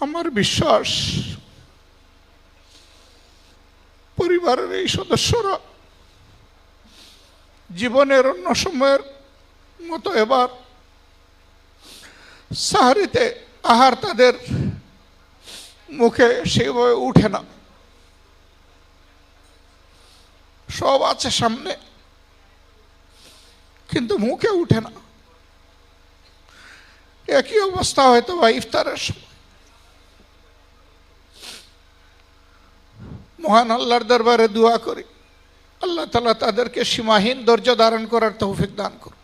আমার বিশ্বাস পরিবারের এই সদস্যরা জীবনের অন্য সময়ের মতো এবার সাহারিতে আহার তাদের মুখে সেইভাবে উঠে না। সব আছে সামনে, কিন্তু মুখে উঠে না। একই অবস্থা হয়তো বা ইফতারের সময়। মহান আল্লাহর দরবারে দোয়া করি, আল্লাহ তাআলা তাদেরকে সীমাহীন ধৈর্য ধারণ করার তৌফিক দান করুন।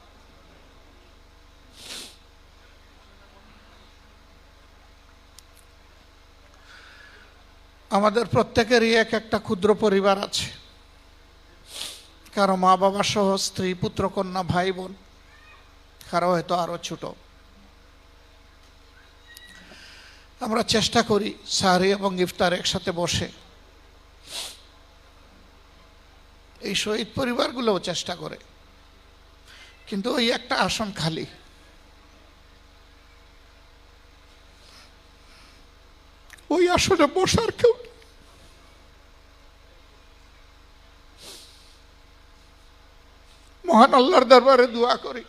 আমাদের প্রত্যেকেরই এক একটা ক্ষুদ্র পরিবার আছে, কারো মা বাবা সহ স্ত্রী পুত্র কন্যা ভাই বোন, কারো হয়তো আরো ছোট। আমরা চেষ্টা করি সাহরি এবং ইফতার একসাথে বসে। এই শহীদ পরিবারগুলোও চেষ্টা করে, কিন্তু ওই একটা আসন খালি। ওই আসনে বসার কেউ নেই। মহান আল্লাহর দরবারে দোয়া করি,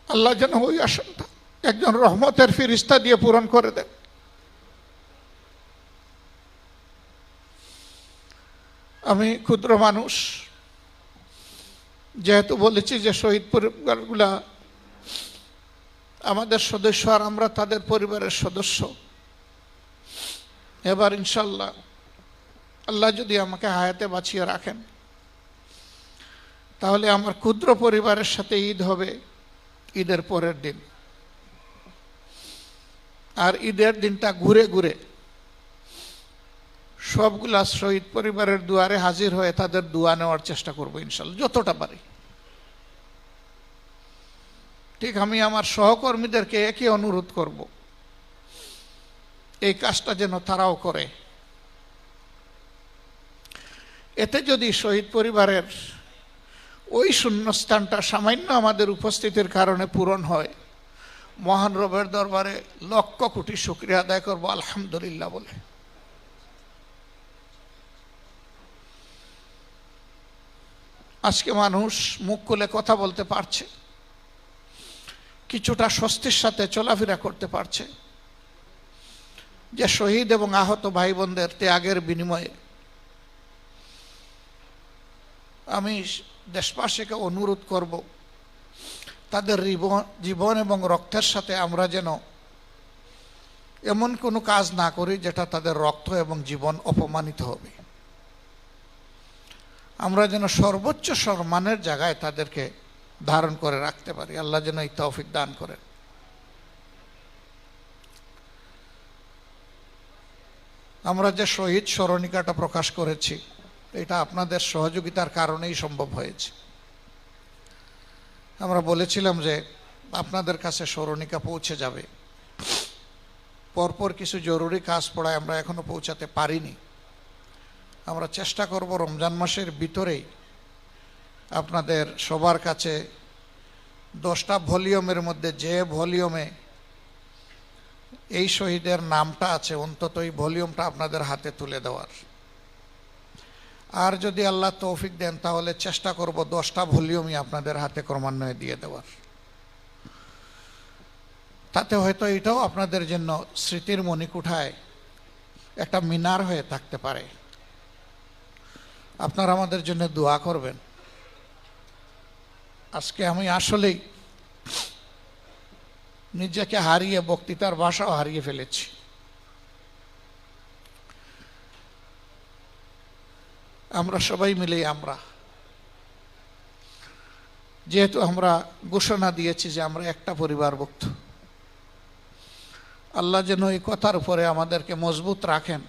আল্লাহ যেন ওই আসনটা একজন রহমতের ফিরিস্তা দিয়ে পূরণ করে দেন। আমি ক্ষুদ্র মানুষ, যেহেতু বলেছি যে শহীদ পরিবারগুলা আমাদের সদস্য আর আমরা তাদের পরিবারের সদস্য। এবার ইনশাল্লাহ আল্লাহ যদি আমাকে হায়াতে বাঁচিয়ে রাখেন, তাহলে আমার ক্ষুদ্র পরিবারের সাথে ঈদ হবে ঈদের পরের দিন। আর ঈদের দিনটা ঘুরে ঘুরে সবগুলা শহীদ পরিবারের দুয়ারে হাজির হয়ে তাদের দোয়া নেওয়ার চেষ্টা করবো ইনশাল্লাহ, যতটা পারি। ঠিক আমি আমার সহকর্মীদেরকে একই অনুরোধ করব, এই কাজটা যেন তারাও করে। এতে যদি শহীদ পরিবারের ওই শূন্যস্থানটা সামান্য আমাদের উপস্থিতির কারণে পূরণ হয়, মহান রবের দরবারে লক্ষ কোটি শুকরিয়া আদায় করব আলহামদুলিল্লাহ বলে। আজকে মানুষ মুখ খুলে কথা বলতে পারছে, কিছুটা স্বস্তির সাথে চলাফেরা করতে পারছে, যে শহীদ এবং আহত ভাই বোনদের ত্যাগের বিনিময়ে। আমি দেশবাসীকে অনুরোধ করব, তাদের জীবন এবং রক্তের সাথে আমরা যেন এমন কোনো কাজ না করি যেটা তাদের রক্ত এবং জীবন অপমানিত হবে। আমরা যেন সর্বোচ্চ সম্মানের জায়গায় তাদেরকে ধারণ করে রাখতে পারি। আল্লাহ যেন এই তৌফিক দান করেন। আমরা যে শহীদ স্মরণিকাটা প্রকাশ করেছি, এটা আপনাদের সহযোগিতার কারণেই সম্ভব হয়েছে। আমরা বলেছিলাম যে আপনাদের কাছে স্মরণিকা পৌঁছে যাবে, পরপর কিছু জরুরি কাজ পড়ায় আমরা এখনো পৌঁছাতে পারিনি। আমরা চেষ্টা করব রমজান মাসের ভিতরেই আপনাদের সবার কাছে 10টা ভলিউমের মধ্যে যে ভলিউমে এই শহীদের নামটা আছে, অন্তত এই ভলিউমটা আপনাদের হাতে তুলে দেওয়ার। আর যদি আল্লাহ তৌফিক দেন, তাহলে চেষ্টা করব 10টা ভলিউমই আপনাদের হাতে ক্রমান্বয়ে দিয়ে দেওয়ার। তাতে হয়তো এটাও আপনাদের জন্য স্মৃতির মণিকুঠায় একটা মিনার হয়ে থাকতে পারে। আপনারা আমাদের জন্য দোয়া করবেন। আজকে আমি আসলেই নিজেকে হারিয়ে, বক্তৃতার ভাষাও হারিয়ে ফেলেছি। আমরা সবাই মিলে, যেহেতু আমরা ঘোষণা দিয়েছি যে আমরা একটা পরিবারভুক্ত, আল্লাহ যেন এই কথার উপরে আমাদেরকে মজবুত রাখেন।